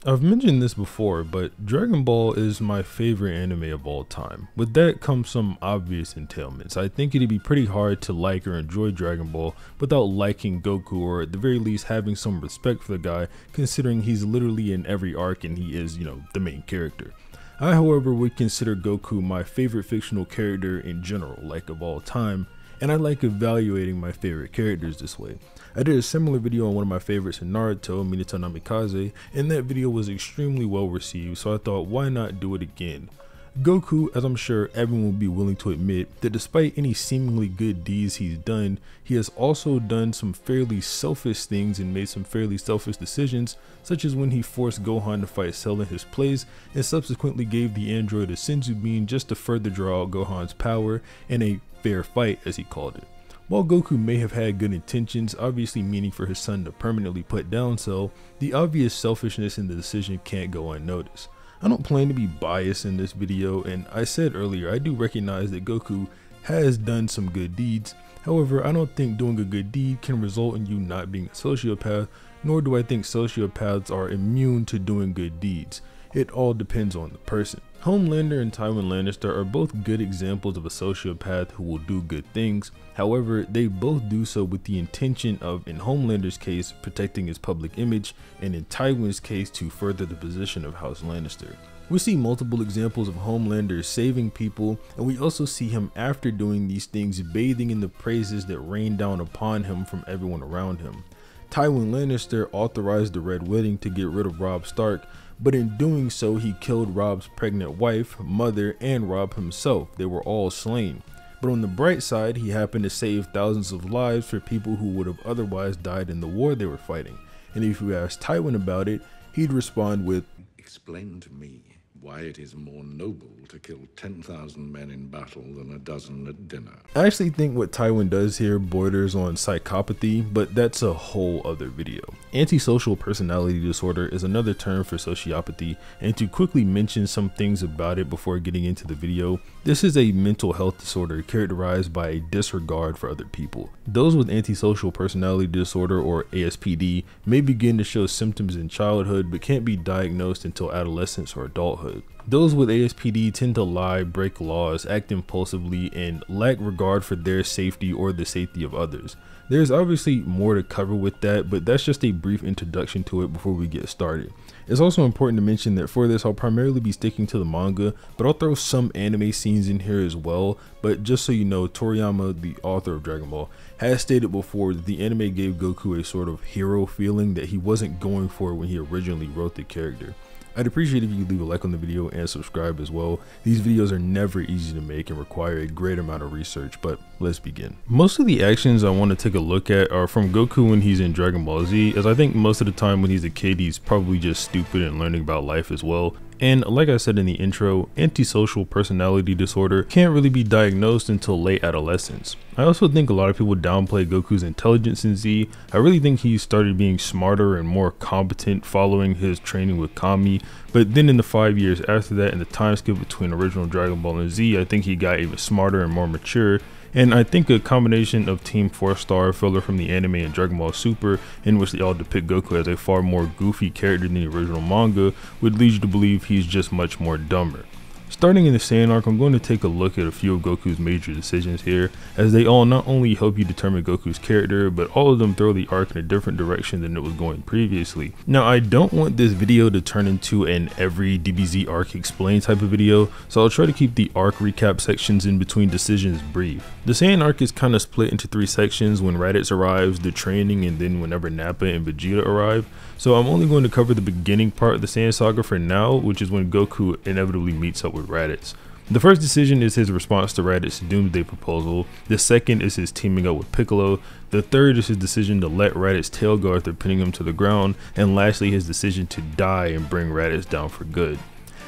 I've mentioned this before, but Dragon Ball is my favorite anime of all time. With that comes some obvious entailments. I think it'd be pretty hard to like or enjoy Dragon Ball without liking Goku, or at the very least having some respect for the guy, considering he's literally in every arc and he is, the main character. I, however, would consider Goku my favorite fictional character in general, like of all time, and I like evaluating my favorite characters this way. I did a similar video on one of my favorites in Naruto, Minato Namikaze, and that video was extremely well received, so I thought why not do it again. Goku, as I'm sure everyone will be willing to admit, that despite any seemingly good deeds he's done, he has also done some fairly selfish things and made some fairly selfish decisions, such as when he forced Gohan to fight Cell in his place and subsequently gave the android a Senzu bean just to further draw out Gohan's power in a fair fight, as he called it. While Goku may have had good intentions, obviously meaning for his son to permanently put down Cell, the obvious selfishness in the decision can't go unnoticed. I don't plan to be biased in this video, and I said earlier I do recognize that Goku has done some good deeds. However, I don't think doing a good deed can result in you not being a sociopath, nor do I think sociopaths are immune to doing good deeds. It all depends on the person. Homelander and Tywin Lannister are both good examples of a sociopath who will do good things. However, they both do so with the intention of, in Homelander's case, protecting his public image, and in Tywin's case, to further the position of House Lannister. We see multiple examples of Homelander saving people, and we also see him after doing these things bathing in the praises that rain down upon him from everyone around him. Tywin Lannister authorized the Red Wedding to get rid of Robb Stark, but in doing so he killed Robb's pregnant wife, mother, and Robb himself. They were all slain. But on the bright side, he happened to save thousands of lives for people who would have otherwise died in the war they were fighting. And if you asked Tywin about it, he'd respond with, "Explain to me why it is more noble to kill 10,000 men in battle than a dozen at dinner." I actually think what Tywin does here borders on psychopathy, but that's a whole other video. Antisocial personality disorder is another term for sociopathy, and to quickly mention some things about it before getting into the video, this is a mental health disorder characterized by a disregard for other people. Those with antisocial personality disorder, or ASPD, may begin to show symptoms in childhood but can't be diagnosed until adolescence or adulthood. Those with ASPD tend to lie, break laws, act impulsively, and lack regard for their safety or the safety of others. There's obviously more to cover with that, but that's just a brief introduction to it before we get started. It's also important to mention that for this I'll primarily be sticking to the manga, but I'll throw some anime scenes in here as well. But just so you know, Toriyama, the author of Dragon Ball, has stated before that the anime gave Goku a sort of hero feeling that he wasn't going for when he originally wrote the character. I'd appreciate if you could leave a like on the video and subscribe as well. These videos are never easy to make and require a great amount of research, but let's begin. Most of the actions I want to take a look at are from Goku when he's in Dragon Ball Z, as I think most of the time when he's a kid he's probably just stupid and learning about life as well. And like I said in the intro, antisocial personality disorder can't really be diagnosed until late adolescence. I also think a lot of people downplay Goku's intelligence in Z. I really think he started being smarter and more competent following his training with Kami, but then in the 5 years after that, in the time skip between original Dragon Ball and Z, I think he got even smarter and more mature. And I think a combination of Team 4-Star filler from the anime and Dragon Ball Super, in which they all depict Goku as a far more goofy character than the original manga, would lead you to believe he's just much more dumber. Starting in the Saiyan arc, I'm going to take a look at a few of Goku's major decisions here, as they all not only help you determine Goku's character, but all of them throw the arc in a different direction than it was going previously. Now, I don't want this video to turn into an every DBZ arc explain type of video, so I'll try to keep the arc recap sections in between decisions brief. The Saiyan arc is kind of split into 3 sections: when Raditz arrives, the training, and then whenever Nappa and Vegeta arrive. So I'm only going to cover the beginning part of the Saiyan saga for now, which is when Goku inevitably meets up with Raditz. The first decision is his response to Raditz's doomsday proposal. The second is his teaming up with Piccolo. The third is his decision to let Raditz tail Garth, pinning him to the ground. And lastly, his decision to die and bring Raditz down for good.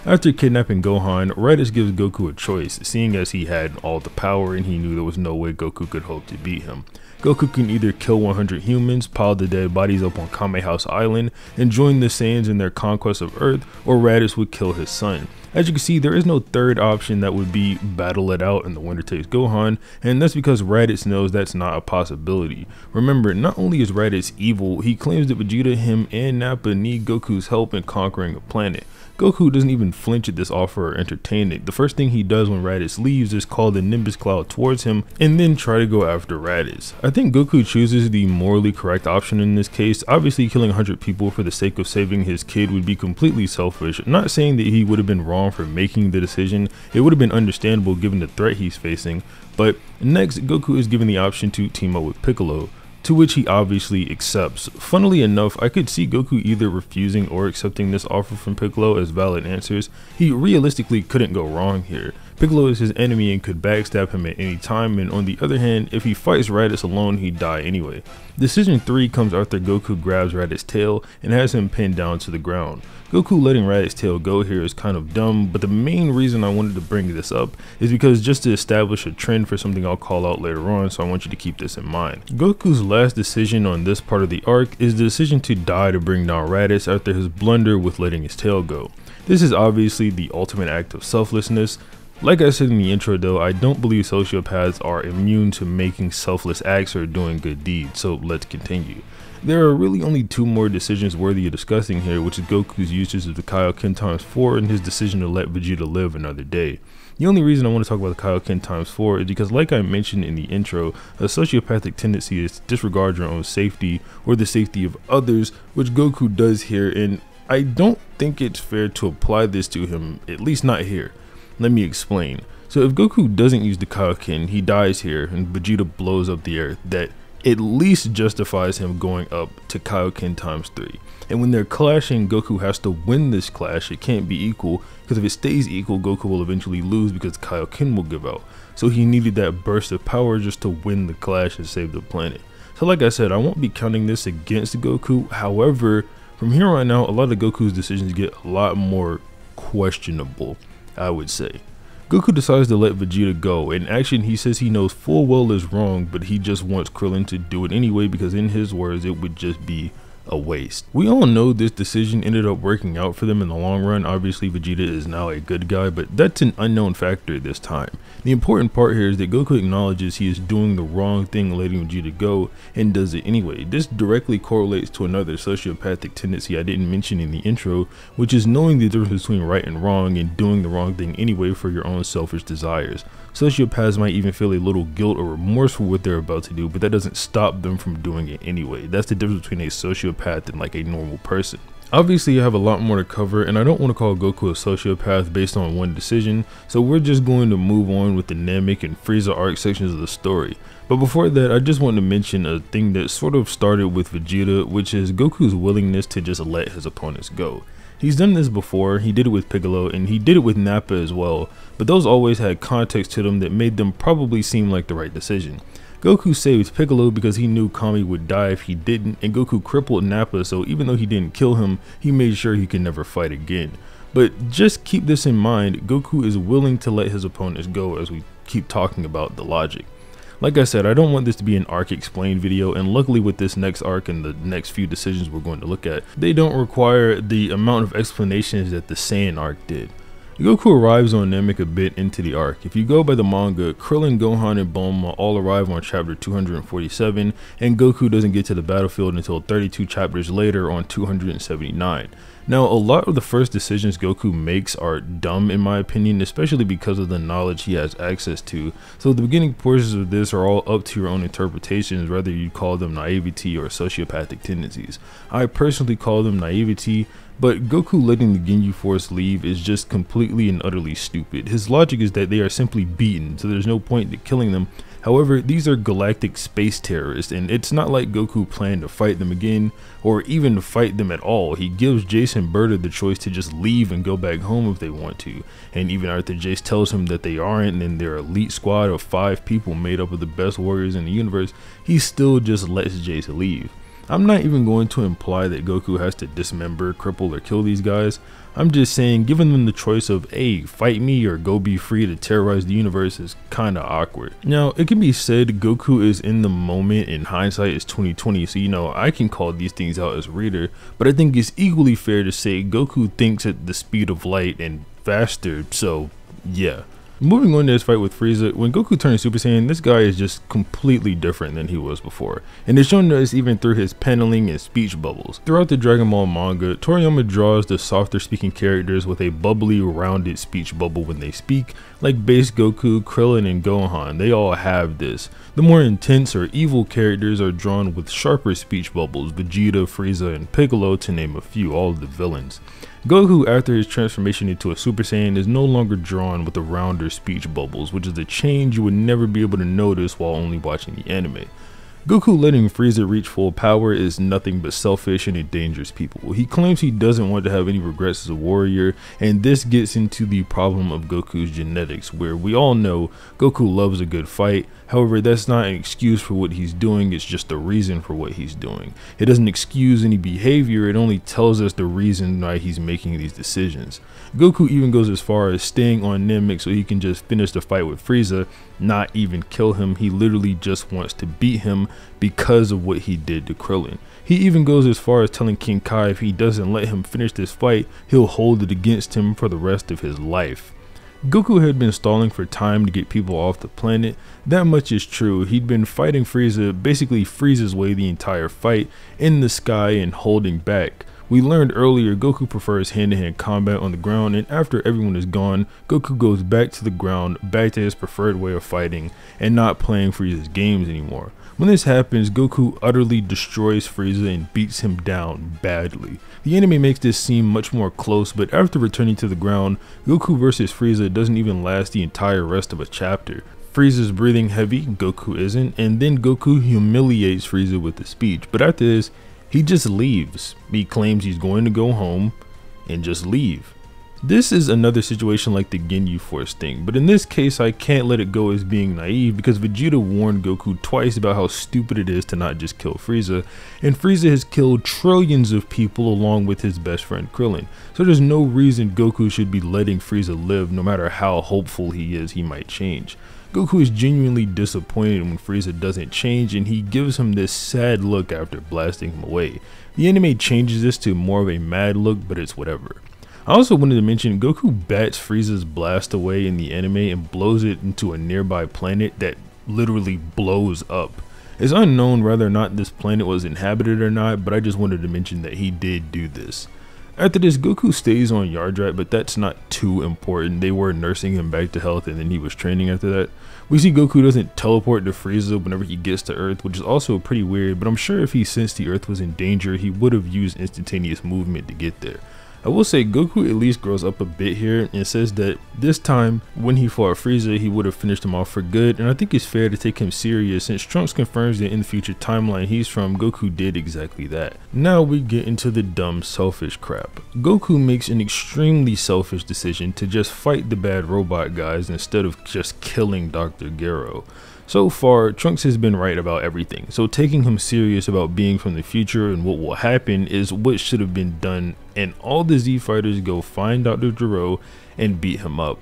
After kidnapping Gohan, Raditz gives Goku a choice, seeing as he had all the power and he knew there was no way Goku could hope to beat him. Goku can either kill 100 humans, pile the dead bodies up on Kame House Island, and join the Saiyans in their conquest of Earth, or Raditz would kill his son. As you can see, there is no third option that would be battle it out and the winner takes Gohan, and that's because Raditz knows that's not a possibility. Remember, not only is Raditz evil, he claims that Vegeta, him, and Nappa need Goku's help in conquering a planet. Goku doesn't even flinch at this offer or entertain it. The first thing he does when Raditz leaves is call the Nimbus Cloud towards him and then try to go after Raditz. I think Goku chooses the morally correct option in this case. Obviously, killing 100 people for the sake of saving his kid would be completely selfish. I'm not saying that he would have been wrong for making the decision. It would have been understandable given the threat he's facing. But next, Goku is given the option to team up with Piccolo, to which he obviously accepts. Funnily enough, I could see Goku either refusing or accepting this offer from Piccolo as valid answers. He realistically couldn't go wrong here. Piccolo is his enemy and could backstab him at any time, and on the other hand, if he fights Raditz alone, he'd die anyway. Decision 3 comes after Goku grabs Raditz's tail and has him pinned down to the ground. Goku letting Raditz's tail go here is kind of dumb, but the main reason I wanted to bring this up is because just to establish a trend for something I'll call out later on, so I want you to keep this in mind. Goku's last decision on this part of the arc is the decision to die to bring down Raditz after his blunder with letting his tail go. This is obviously the ultimate act of selflessness. Like I said in the intro though, I don't believe sociopaths are immune to making selfless acts or doing good deeds, so let's continue. There are really only two more decisions worthy of discussing here, which is Goku's usage of the Kaioken ×4 and his decision to let Vegeta live another day. The only reason I want to talk about the Kaioken ×4 is because, like I mentioned in the intro, a sociopathic tendency is to disregard your own safety or the safety of others, which Goku does here, and I don't think it's fair to apply this to him, at least not here. Let me explain. So if Goku doesn't use the Kaioken, he dies here and Vegeta blows up the earth. That at least justifies him going up to Kaioken ×3. And when they're clashing, Goku has to win this clash. It can't be equal, because if it stays equal, Goku will eventually lose because Kaioken will give out. So he needed that burst of power just to win the clash and save the planet. So like I said, I won't be counting this against Goku. However, from here on out, a lot of Goku's decisions get a lot more questionable, I would say. Goku decides to let Vegeta go. In action, he says he knows full well is wrong, but he just wants Krillin to do it anyway because in his words, it would just be a waste. We all know this decision ended up working out for them in the long run. Obviously, Vegeta is now a good guy, but that's an unknown factor this time. The important part here is that Goku acknowledges he is doing the wrong thing letting Vegeta go and does it anyway. This directly correlates to another sociopathic tendency I didn't mention in the intro, which is knowing the difference between right and wrong and doing the wrong thing anyway for your own selfish desires. Sociopaths might even feel a little guilt or remorse for what they're about to do, but that doesn't stop them from doing it anyway. That's the difference between a sociopath and like a normal person. Obviously, I have a lot more to cover, and I don't want to call Goku a sociopath based on one decision, so we're just going to move on with the Namek and Freeza arc sections of the story. But before that, I just want to mention a thing that sort of started with Vegeta, which is Goku's willingness to just let his opponents go. He's done this before. He did it with Piccolo and he did it with Nappa as well, but those always had context to them that made them probably seem like the right decision. Goku saved Piccolo because he knew Kami would die if he didn't, and Goku crippled Nappa, so even though he didn't kill him, he made sure he could never fight again. But just keep this in mind, Goku is willing to let his opponents go as we keep talking about the logic. Like I said, I don't want this to be an arc explained video, and luckily with this next arc and the next few decisions we're going to look at, they don't require the amount of explanations that the Saiyan arc did. Goku arrives on Namek a bit into the arc. If you go by the manga, Krillin, Gohan, and Bulma all arrive on chapter 247, and Goku doesn't get to the battlefield until 32 chapters later on 279. Now, a lot of the first decisions Goku makes are dumb in my opinion, especially because of the knowledge he has access to. So the beginning portions of this are all up to your own interpretations, whether you call them naivety or sociopathic tendencies. I personally call them naivety, but Goku letting the Ginyu Force leave is just completely and utterly stupid. His logic is that they are simply beaten, so there's no point to killing them. However, these are galactic space terrorists, and it's not like Goku planned to fight them again, or even to fight them at all. He gives Jace and Berta the choice to just leave and go back home if they want to, and even after Jace tells him that they aren't, and their elite squad of 5 people made up of the best warriors in the universe, he still just lets Jace leave. I'm not even going to imply that Goku has to dismember, cripple, or kill these guys. I'm just saying giving them the choice of, hey, fight me or go be free to terrorize the universe is kinda awkward. Now, it can be said Goku is in the moment and hindsight is 2020, so you know, I can call these things out as a reader, but I think it's equally fair to say Goku thinks at the speed of light and faster, so yeah. Moving on to his fight with Freeza, when Goku turns Super Saiyan, this guy is just completely different than he was before, and it's shown to us even through his paneling and speech bubbles. Throughout the Dragon Ball manga, Toriyama draws the softer speaking characters with a bubbly, rounded speech bubble when they speak, like base Goku, Krillin, and Gohan. They all have this. The more intense or evil characters are drawn with sharper speech bubbles, Vegeta, Freeza, and Piccolo to name a few, all of the villains. Goku, after his transformation into a Super Saiyan, is no longer drawn with the rounder speech bubbles, which is a change you would never be able to notice while only watching the anime. Goku letting Freeza reach full power is nothing but selfish and it dangerous people. He claims he doesn't want to have any regrets as a warrior, and this gets into the problem of Goku's genetics, where we all know Goku loves a good fight. However, that's not an excuse for what he's doing, it's just a reason for what he's doing. It doesn't excuse any behavior, it only tells us the reason why he's making these decisions. Goku even goes as far as staying on Namek so he can just finish the fight with Freeza, not even kill him. He literally just wants to beat him because of what he did to Krillin. He even goes as far as telling King Kai if he doesn't let him finish this fight, he'll hold it against him for the rest of his life. Goku had been stalling for time to get people off the planet. That much is true. He'd been fighting Freeza, basically Frieza's way the entire fight, in the sky and holding back. We learned earlier Goku prefers hand-to-hand combat on the ground, and after everyone is gone, Goku goes back to the ground, back to his preferred way of fighting, and not playing Frieza's games anymore. When this happens, Goku utterly destroys Freeza and beats him down badly. The anime makes this seem much more close, but after returning to the ground, Goku versus Freeza doesn't even last the entire rest of a chapter. Frieza's breathing heavy, Goku isn't, and then Goku humiliates Freeza with the speech, but after this, he just leaves. He claims he's going to go home and just leave. This is another situation like the Ginyu Force thing, but in this case I can't let it go as being naive because Vegeta warned Goku twice about how stupid it is to not just kill Freeza, and Freeza has killed trillions of people along with his best friend Krillin, so there's no reason Goku should be letting Freeza live no matter how hopeful he is he might change. Goku is genuinely disappointed when Freeza doesn't change, and he gives him this sad look after blasting him away. The anime changes this to more of a mad look, but it's whatever. I also wanted to mention Goku bats Frieza's blast away in the anime and blows it into a nearby planet that literally blows up. It's unknown whether or not this planet was inhabited or not, but I just wanted to mention that he did do this. After this, Goku stays on Yardrat, but that's not too important. They were nursing him back to health and then he was training after that. We see Goku doesn't teleport to Frieza whenever he gets to Earth, which is also pretty weird, but I'm sure if he sensed the Earth was in danger, he would have used instantaneous movement to get there. I will say Goku at least grows up a bit here and says that this time when he fought Freeza he would have finished him off for good, and I think it's fair to take him serious since Trunks confirms that in the future timeline he's from, Goku did exactly that. Now we get into the dumb selfish crap. Goku makes an extremely selfish decision to just fight the bad robot guys instead of just killing Dr. Gero. So far, Trunks has been right about everything, so taking him serious about being from the future and what will happen is what should have been done, and all the Z fighters go find Dr. Gero and beat him up.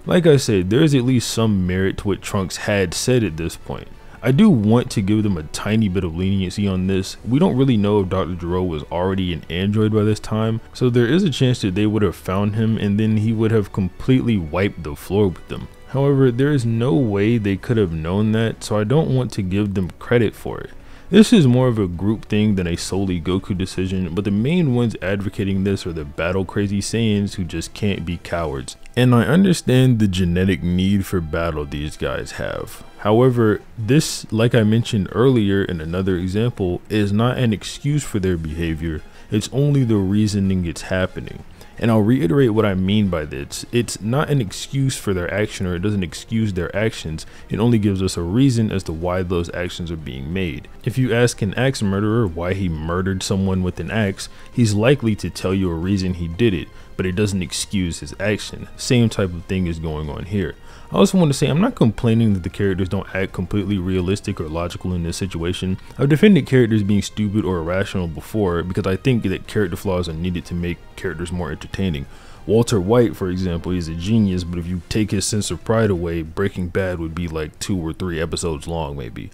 Like I said, there is at least some merit to what Trunks had said at this point. I do want to give them a tiny bit of leniency on this. We don't really know if Dr. Gero was already an android by this time, so there is a chance that they would have found him and then he would have completely wiped the floor with them. However, there is no way they could have known that, so I don't want to give them credit for it. This is more of a group thing than a solely Goku decision, but the main ones advocating this are the battle crazy Saiyans who just can't be cowards. And I understand the genetic need for battle these guys have. However, this, like I mentioned earlier in another example, is not an excuse for their behavior, it's only the reasoning it's happening. And I'll reiterate what I mean by this. It's not an excuse for their action, or it doesn't excuse their actions. It only gives us a reason as to why those actions are being made. If you ask an axe murderer why he murdered someone with an axe, he's likely to tell you a reason he did it, but it doesn't excuse his action. Same type of thing is going on here. I also want to say I'm not complaining that the characters don't act completely realistic or logical in this situation. I've defended characters being stupid or irrational before because I think that character flaws are needed to make characters more entertaining. Walter White, for example, is a genius, but if you take his sense of pride away, Breaking Bad would be like 2 or 3 episodes long maybe.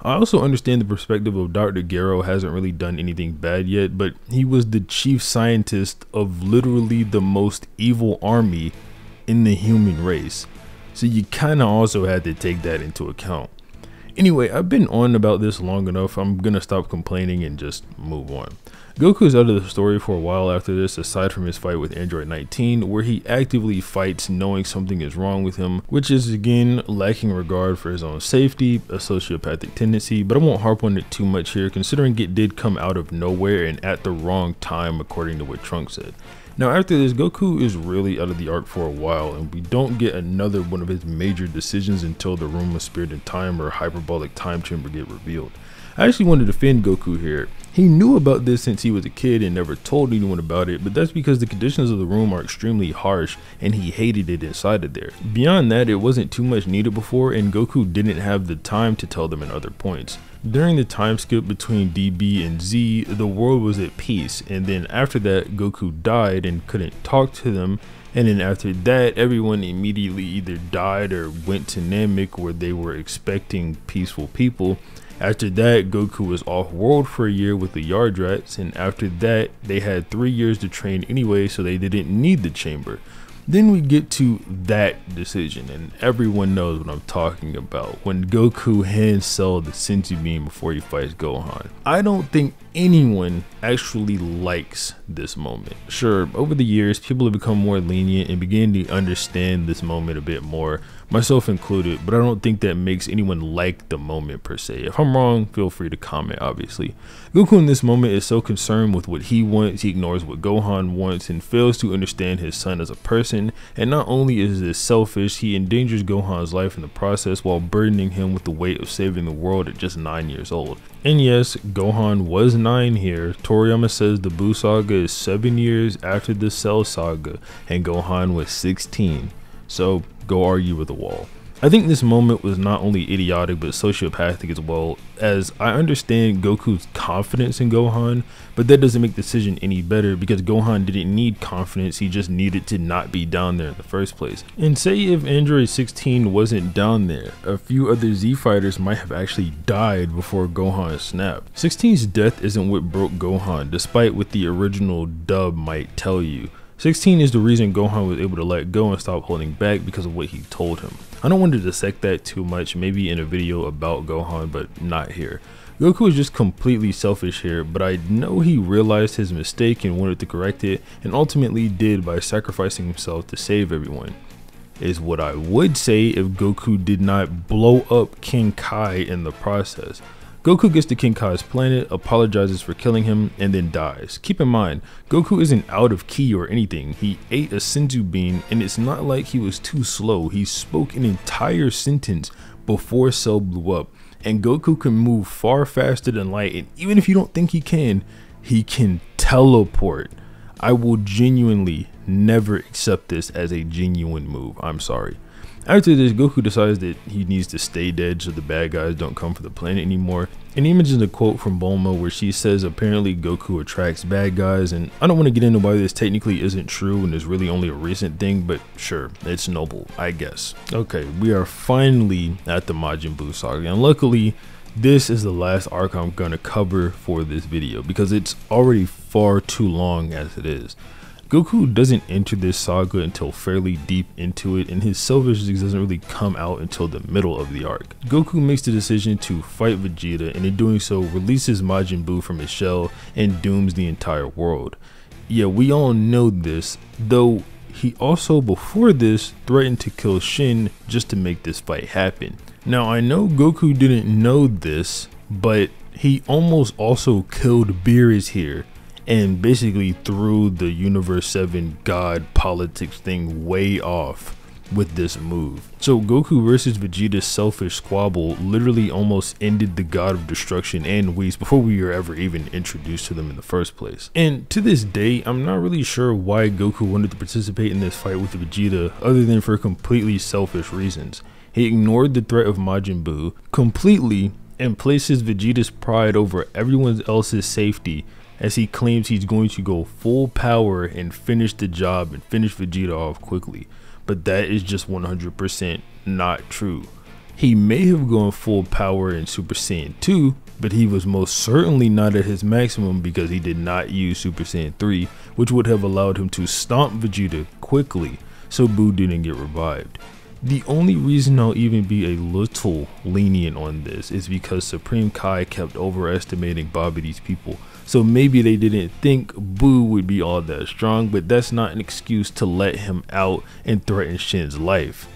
I also understand the perspective of Dr. Garrow hasn't really done anything bad yet, but he was the chief scientist of literally the most evil army in the human race. So you kind of also had to take that into account. Anyway, I've been on about this long enough. I'm gonna stop complaining and just move on. Goku is out of the story for a while after this, aside from his fight with Android 19, where he actively fights knowing something is wrong with him, which is again lacking regard for his own safety, a sociopathic tendency, but I won't harp on it too much here considering it did come out of nowhere and at the wrong time according to what Trunks said. Now after this, Goku is really out of the arc for a while, and we don't get another one of his major decisions until the Room of Spirit and Time or Hyperbolic Time Chamber get revealed. I actually want to defend Goku here. He knew about this since he was a kid and never told anyone about it, but that's because the conditions of the room are extremely harsh and he hated it inside of there. Beyond that, it wasn't too much needed before, and Goku didn't have the time to tell them at other points. During the time skip between DB and Z, the world was at peace, and then after that, Goku died and couldn't talk to them, and then after that, everyone immediately either died or went to Namek where they were expecting peaceful people. After that, Goku was off-world for a year with the Yardrats, and after that, they had 3 years to train anyway, so they didn't need the chamber. Then we get to that decision, and everyone knows what I'm talking about, when Goku hand celled the Senzu Bean before he fights Gohan. I don't think anyone actually likes this moment. Sure, over the years, people have become more lenient and begin to understand this moment a bit more, myself included, but I don't think that makes anyone like the moment per se. If I'm wrong, feel free to comment, obviously. Goku in this moment is so concerned with what he wants, he ignores what Gohan wants and fails to understand his son as a person, and not only is this selfish, he endangers Gohan's life in the process while burdening him with the weight of saving the world at just 9 years old. And yes, Gohan was 9 here. Toriyama says the Buu Saga is 7 years after the Cell Saga, and Gohan was 16. So go argue with the wall. I think this moment was not only idiotic but sociopathic as well, as I understand Goku's confidence in Gohan, but that doesn't make the decision any better because Gohan didn't need confidence, he just needed to not be down there in the first place. And say if Android 16 wasn't down there, a few other Z fighters might have actually died before Gohan snapped. 16's death isn't what broke Gohan, despite what the original dub might tell you. 16 is the reason Gohan was able to let go and stop holding back because of what he told him. I don't want to dissect that too much, maybe in a video about Gohan, but not here. Goku is just completely selfish here, but I know he realized his mistake and wanted to correct it, and ultimately did by sacrificing himself to save everyone. Is what I would say if Goku did not blow up King Kai in the process. Goku gets to King Kai's planet, apologizes for killing him, and then dies. Keep in mind, Goku isn't out of ki or anything. He ate a Senzu Bean, and it's not like he was too slow. He spoke an entire sentence before Cell blew up, and Goku can move far faster than light, and even if you don't think he can teleport. I will genuinely never accept this as a genuine move. I'm sorry. After this, Goku decides that he needs to stay dead so the bad guys don't come for the planet anymore, and he mentions a quote from Bulma where she says apparently Goku attracts bad guys, and I don't want to get into why this technically isn't true and is really only a recent thing, but sure, it's noble, I guess. Okay, we are finally at the Majin Buu Saga, and luckily this is the last arc I'm gonna cover for this video because it's already far too long as it is. Goku doesn't enter this saga until fairly deep into it, and his selfishness doesn't really come out until the middle of the arc. Goku makes the decision to fight Vegeta, and in doing so releases Majin Buu from his shell and dooms the entire world. Yeah, we all know this, though he also before this threatened to kill Shin just to make this fight happen. Now I know Goku didn't know this, but he almost also killed Beerus here. and basically threw the Universe 7 God politics thing way off with this move. So Goku versus Vegeta's selfish squabble literally almost ended the God of Destruction and Waste before we were ever even introduced to them in the first place. And to this day, I'm not really sure why Goku wanted to participate in this fight with Vegeta other than for completely selfish reasons. He ignored the threat of Majin Buu completely and places Vegeta's pride over everyone else's safety, as he claims he's going to go full power and finish the job and finish Vegeta off quickly. But that is just 100% not true. He may have gone full power in Super Saiyan 2, but he was most certainly not at his maximum because he did not use Super Saiyan 3, which would have allowed him to stomp Vegeta quickly so Buu didn't get revived. The only reason I'll even be a little lenient on this is because Supreme Kai kept overestimating Babidi's people. So maybe they didn't think Buu would be all that strong, but that's not an excuse to let him out and threaten Shin's life.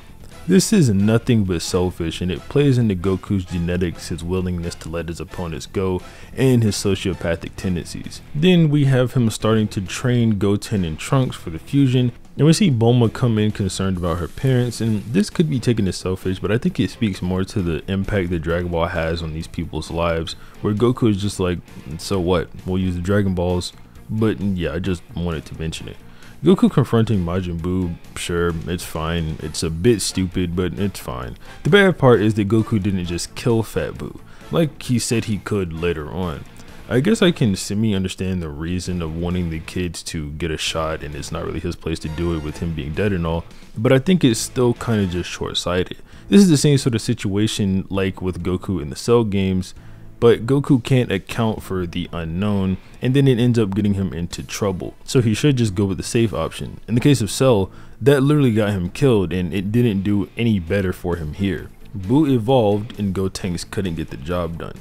This is nothing but selfish, and it plays into Goku's genetics, his willingness to let his opponents go, and his sociopathic tendencies. Then we have him starting to train Goten and Trunks for the fusion, and we see Bulma come in concerned about her parents, and this could be taken as selfish, but I think it speaks more to the impact that Dragon Ball has on these people's lives, where Goku is just like, so what, we'll use the Dragon Balls. But yeah, I just wanted to mention it. Goku confronting Majin Buu, sure, it's fine. It's a bit stupid, but it's fine. The bad part is that Goku didn't just kill Fat Buu, like he said he could later on. I guess I can semi-understand the reason of wanting the kids to get a shot, and it's not really his place to do it with him being dead and all, but I think it's still kind of just short-sighted. This is the same sort of situation like with Goku in the Cell games, but Goku can't account for the unknown, and then it ends up getting him into trouble. So he should just go with the safe option. In the case of Cell, that literally got him killed, and it didn't do any better for him here. Buu evolved, and Gotenks couldn't get the job done.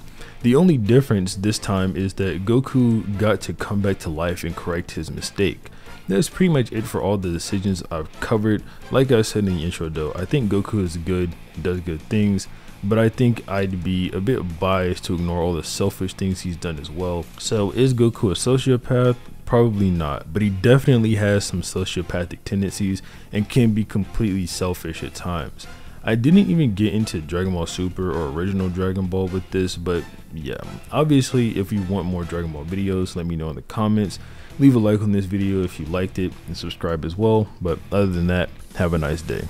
The only difference this time is that Goku got to come back to life and correct his mistake. That's pretty much it for all the decisions I've covered. Like I said in the intro though, I think Goku is good, does good things, but I think I'd be a bit biased to ignore all the selfish things he's done as well. So is Goku a sociopath? Probably not, but he definitely has some sociopathic tendencies and can be completely selfish at times. I didn't even get into Dragon Ball Super or original Dragon Ball with this, but yeah, obviously if you want more Dragon Ball videos, let me know in the comments. Leave a like on this video if you liked it and subscribe as well, but other than that, have a nice day.